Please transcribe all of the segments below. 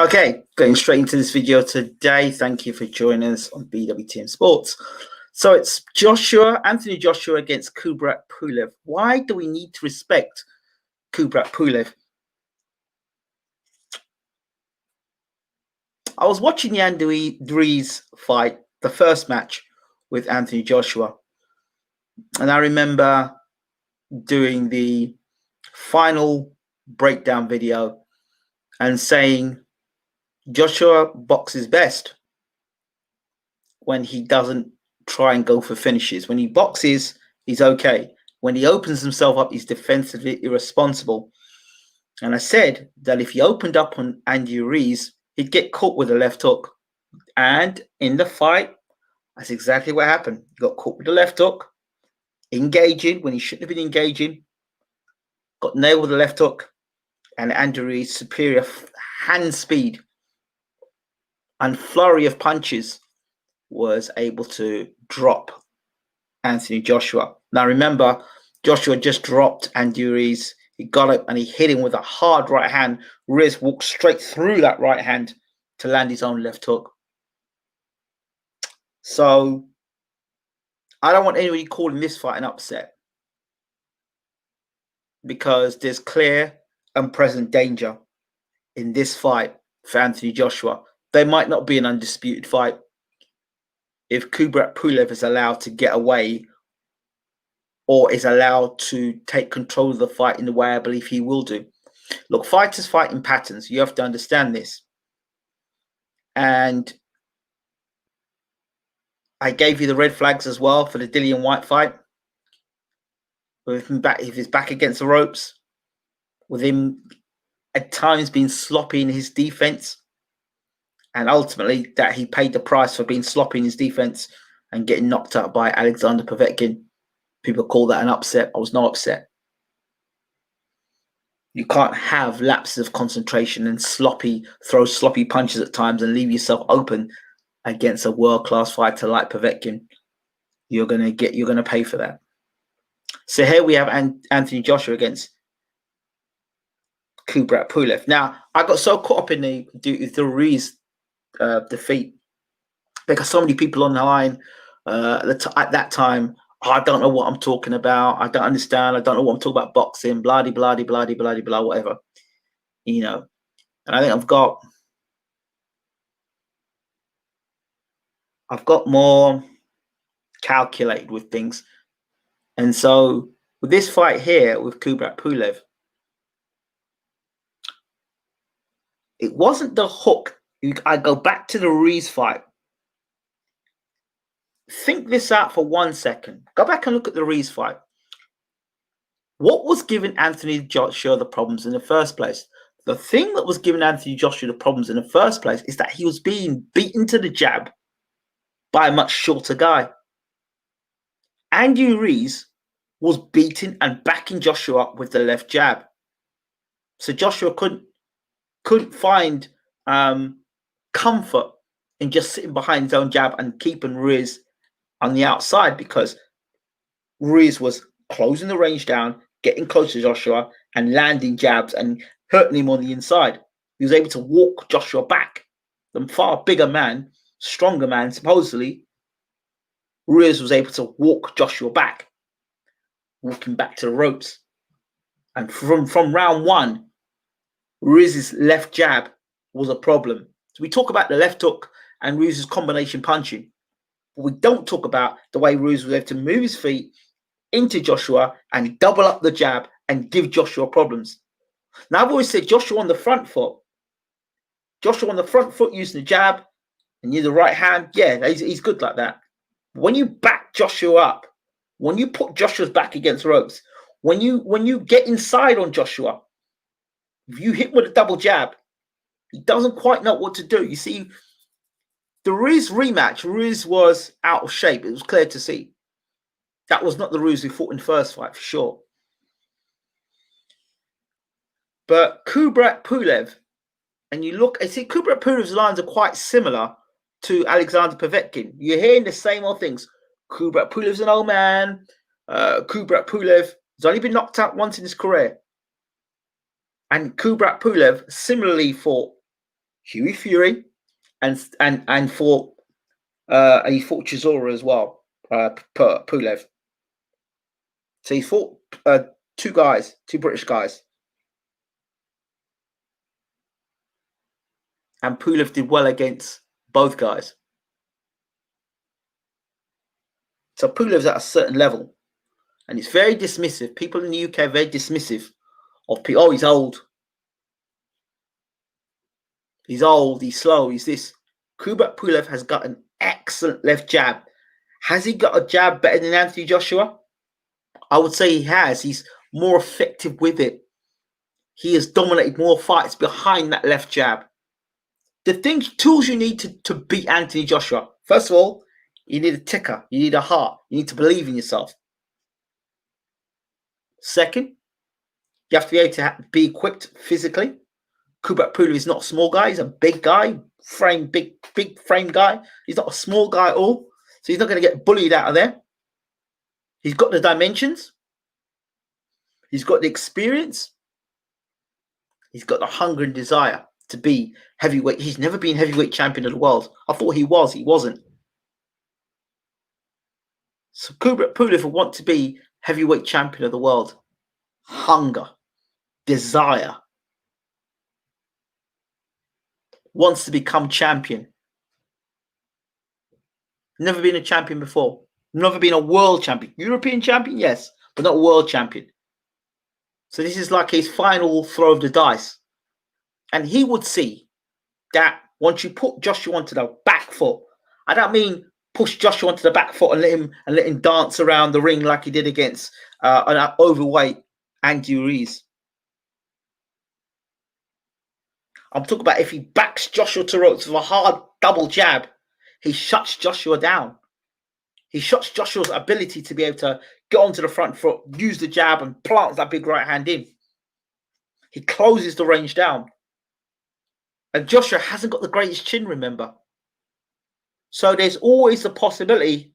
Okay, going straight into this video today. Thank you for joining us on BWTM Sports. So it's Anthony Joshua against Kubrat Pulev. Why do we need to respect Kubrat Pulev? I was watching the Ruiz fight, the first match with Anthony Joshua. And I remember doing the final breakdown video and saying Joshua boxes best when he doesn't try and go for finishes. When he boxes, he's okay. When he opens himself up, he's defensively irresponsible. And I said that if he opened up on Andy Ruiz, he'd get caught with a left hook. And in the fight, that's exactly what happened. He got caught with the left hook, engaging when he shouldn't have been engaging, got nailed with the left hook, and Andy Ruiz's superior hand speed and flurry of punches was able to drop Anthony Joshua. Now remember, Joshua just dropped Andy Ruiz. He got up and he hit him with a hard right hand. Ruiz walked straight through that right hand to land his own left hook. So I don't want anybody calling this fight an upset, because there's clear and present danger in this fight for Anthony Joshua. There might not be an undisputed fight if Kubrat Pulev is allowed to get away or is allowed to take control of the fight in the way I believe he will do. Look, fighters fight in patterns. You have to understand this. And I gave you the red flags as well for the Dillian Whyte fight. With him back, if he's back against the ropes, with him at times being sloppy in his defense, and ultimately that he paid the price for being sloppy in his defense and getting knocked out by Alexander Povetkin. People call that an upset. I was not upset. You can't have lapses of concentration and throw sloppy punches at times and leave yourself open against a world-class fighter like Povetkin. You're gonna pay for that. So here we have Anthony Joshua against Kubrat Pulev. Now, I got so caught up in the Ruiz defeat because so many people on the line at that time, I don't know what I'm talking about. I don't understand. I don't know what I'm talking about boxing, blah, blah, blah, blah, blah, blah, whatever. You know, and I think I've got more calculated with things. And so with this fight here with Kubrat Pulev, it wasn't the hook. I go back to the Ruiz fight. Think this out for 1 second. Go back and look at the Ruiz fight. What was giving Anthony Joshua the problems in the first place? The thing that was giving Anthony Joshua the problems in the first place is that he was being beaten to the jab by a much shorter guy. Andy Ruiz was beating and backing Joshua up with the left jab. So Joshua couldn't find comfort in just sitting behind his own jab and keeping Ruiz on the outside, because Ruiz was closing the range down, getting close to Joshua and landing jabs and hurting him on the inside. He was able to walk Joshua back. The far bigger man, stronger man, supposedly, Ruiz was able to walk Joshua back, walking back to the ropes. And from round one, Ruiz's left jab was a problem. So we talk about the left hook and Ruiz's combination punching, but we don't talk about the way Ruiz was able to move his feet into Joshua and double up the jab and give Joshua problems. Now, I've always said Joshua on the front foot. Joshua on the front foot using the jab and use the right hand. Yeah, he's good like that. When you back Joshua up, when you put Joshua's back against ropes, when you get inside on Joshua, if you hit with a double jab, he doesn't quite know what to do. You see, the Ruiz rematch, Ruiz was out of shape. It was clear to see. That was not the Ruiz who fought in the first fight, for sure. But Kubrat Pulev, and you look, I see Kubrat Pulev's lines are quite similar to Alexander Povetkin. You're hearing the same old things. Kubrat Pulev's an old man. Kubrat Pulev has only been knocked out once in his career. And Kubrat Pulev similarly fought Huey Fury, and fought he fought Chisora as well, Pulev. So he fought two British guys. And Pulev did well against both guys. So Pulev's at a certain level. And it's very dismissive. People in the UK are very dismissive of people. Oh, he's old. He's old, he's slow, he's this. Kubrat Pulev has got an excellent left jab. Has he got a jab better than Anthony Joshua? I would say he has. He's more effective with it. He has dominated more fights behind that left jab. The tools you need to beat Anthony Joshua. First of all, you need a ticker. You need a heart. You need to believe in yourself. Second, you have to be able to be equipped physically. Kubrat Pulev is not a small guy. He's a big guy, big frame guy. He's not a small guy at all. So he's not going to get bullied out of there. He's got the dimensions. He's got the experience. He's got the hunger and desire to be heavyweight. He's never been heavyweight champion of the world. I thought he was. He wasn't. So Kubrat Pulev will want to be heavyweight champion of the world. Hunger, desire. Wants to become champion. Never been a champion before. Never been a world champion. European champion, yes, but not world champion. So this is like his final throw of the dice. And he would see that once you put Joshua onto the back foot, I don't mean push Joshua onto the back foot and let him dance around the ring like he did against an overweight Andy Ruiz. I'm talking about if he backs Joshua to ropes with a hard double jab, he shuts Joshua down. He shuts Joshua's ability to be able to get onto the front foot, use the jab, and plant that big right hand in. He closes the range down. And Joshua hasn't got the greatest chin, remember. So there's always the possibility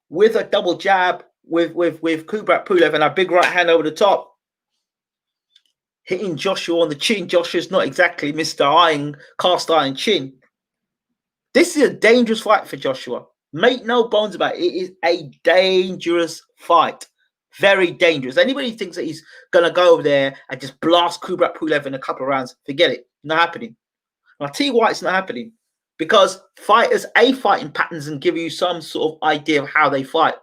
with a double jab with Kubrat Pulev and a big right hand over the top, hitting Joshua on the chin. Joshua's not exactly Mr. Cast iron chin. This is a dangerous fight for Joshua. Make no bones about it. It is a dangerous fight. Very dangerous. Anybody thinks that he's going to go over there and just blast Kubrat Pulev in a couple of rounds, forget it. Not happening. And I'll tell you why it's not happening. Because fighters fighting patterns and give you some sort of idea of how they fight.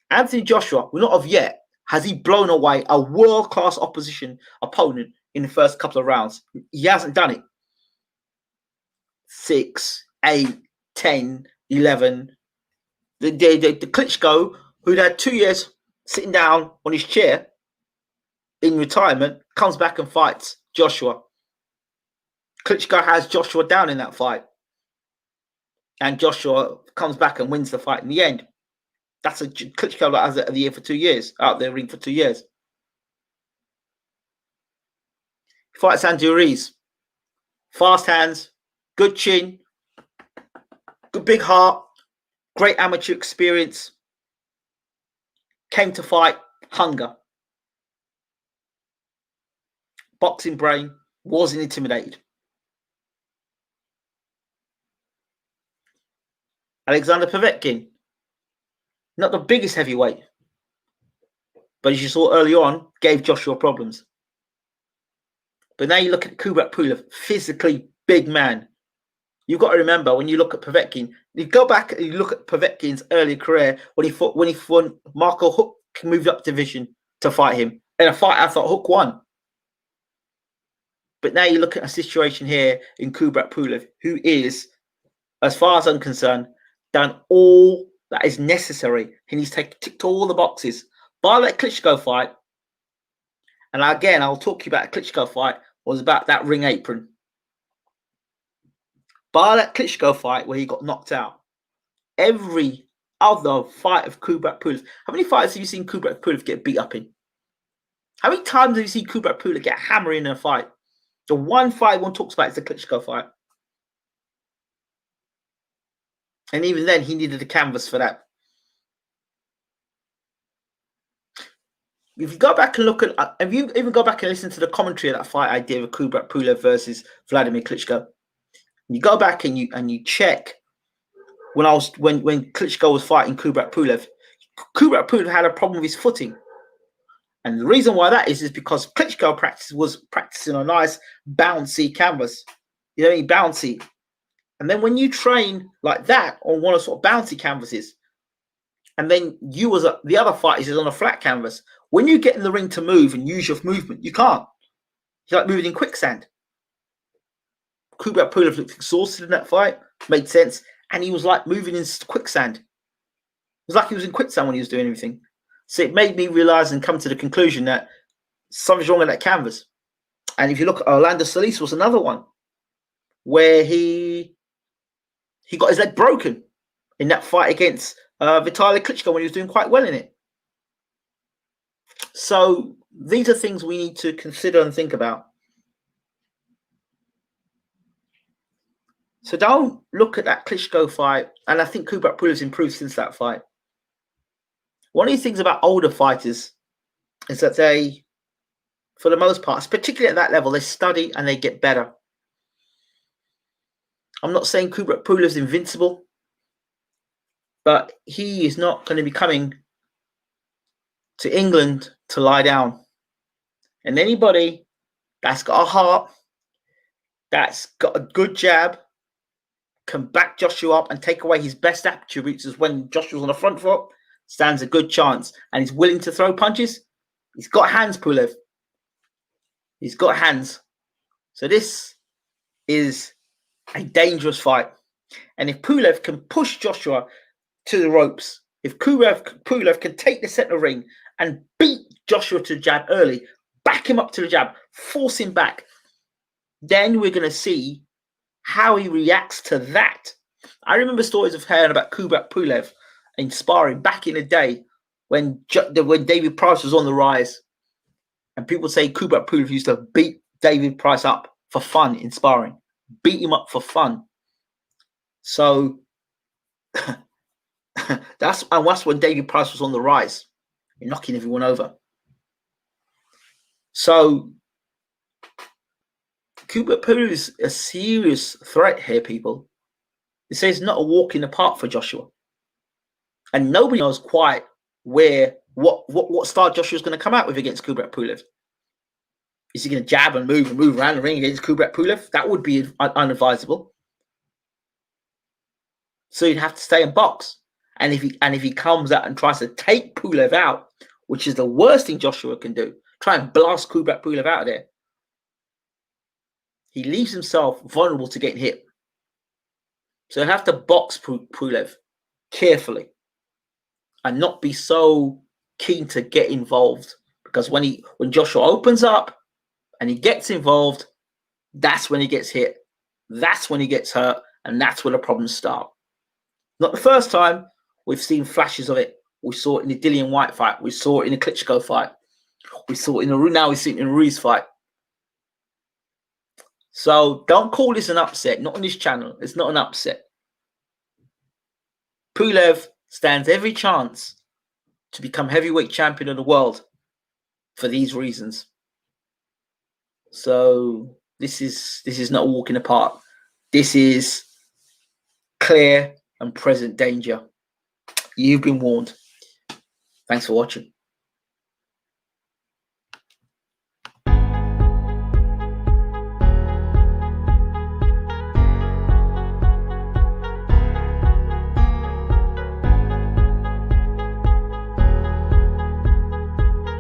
Anthony Joshua, we're not of yet, has he blown away a world-class opponent in the first couple of rounds? He hasn't done it. 6, 8, 10, 11. The Klitschko, who'd had 2 years sitting down on his chair in retirement, comes back and fights Joshua. Klitschko has Joshua down in that fight. And Joshua comes back and wins the fight in the end. That's a Klitschko that has it of the year for 2 years, out there ring for 2 years. He fights Andy Ruiz. Fast hands, good chin, good big heart, great amateur experience. Came to fight, hunger. Boxing brain, wasn't intimidated. Alexander Povetkin, not the biggest heavyweight, but as you saw early on, gave Joshua problems. But now you look at Kubrat Pulev, physically big man. You've got to remember when you look at Povetkin, you go back and you look at Povetkin's early career when he fought Marco Hook, moved up division to fight him. In a fight I thought Hook won. But now you look at a situation here in Kubrat Pulev, who is, as far as I'm concerned, done all that is necessary. He's ticked all the boxes. By that Klitschko fight, and again, I'll talk to you about a Klitschko fight, was about that ring apron. By that Klitschko fight where he got knocked out, every other fight of Kubrat Pulev, how many fights have you seen Kubrat Pulev get beat up in? How many times have you seen Kubrat Pulev get hammered in a fight? The one fight one talks about is the Klitschko fight. And even then, he needed a canvas for that. If you go back and look at, if you even go back and listen to the commentary of that fight I did with Kubrat Pulev versus Vladimir Klitschko, You go back and you check when Klitschko was fighting Kubrat Pulev. Kubrat Pulev had a problem with his footing. And the reason why that is because Klitschko was practicing on a nice bouncy canvas. You know, bouncy. And then when you train like that on one of sort of bouncy canvases, and then the other fighters is on a flat canvas, when you get in the ring to move and use your movement, you can't. You're like moving in quicksand. Kubrat Pulev looked exhausted in that fight. Made sense. And he was like moving in quicksand. It was like he was in quicksand when he was doing everything. So it made me realize and come to the conclusion that something's wrong with that canvas. And if you look at Orlando Solis was another one where he got his leg broken in that fight against Vitaly Klitschko when he was doing quite well in it. So these are things we need to consider and think about. So don't look at that Klitschko fight, and I think Kubrat Pulev's improved since that fight. One of the things about older fighters is that they, for the most part, particularly at that level, they study and they get better. I'm not saying Kubrat Pulev's invincible, but he is not going to be coming to England to lie down. And anybody that's got a heart, that's got a good jab, can back Joshua up and take away his best attributes as when Joshua's on the front foot, stands a good chance. And he's willing to throw punches. He's got hands, Pulev. He's got hands. So this is a dangerous fight. And if Pulev can push Joshua to the ropes, if Pulev can take the center ring and beat Joshua to the jab early, back him up to the jab, force him back, then we're going to see how he reacts to that. I remember stories of hearing about Kubrat Pulev in sparring back in the day when David Price was on the rise. And people say Kubrat Pulev used to beat David Price up for fun in sparring. Beat him up for fun. So that's when David Price was on the rise, knocking everyone over. So Kubrat Pulev is a serious threat here, people. It says not a walk in the park for Joshua. And nobody knows quite what style Joshua's going to come out with against Kubrat Pulev. Is he going to jab and move around the ring against Kubrat Pulev? That would be unadvisable. So he'd have to stay in box. And if he comes out and tries to take Pulev out, which is the worst thing Joshua can do, try and blast Kubrat Pulev out of there, he leaves himself vulnerable to getting hit. So he'll have to box Pulev carefully and not be so keen to get involved. Because when Joshua opens up and he gets involved, that's when he gets hit. That's when he gets hurt. And that's when the problems start. Not the first time. We've seen flashes of it. We saw it in the Dillian Whyte fight. We saw it in the Klitschko fight. We saw it now we see it in the Ruiz fight. So don't call this an upset. Not on this channel. It's not an upset. Pulev stands every chance to become heavyweight champion of the world for these reasons. So this is not a walk in the park. This is clear and present danger. You've been warned. Thanks for watching.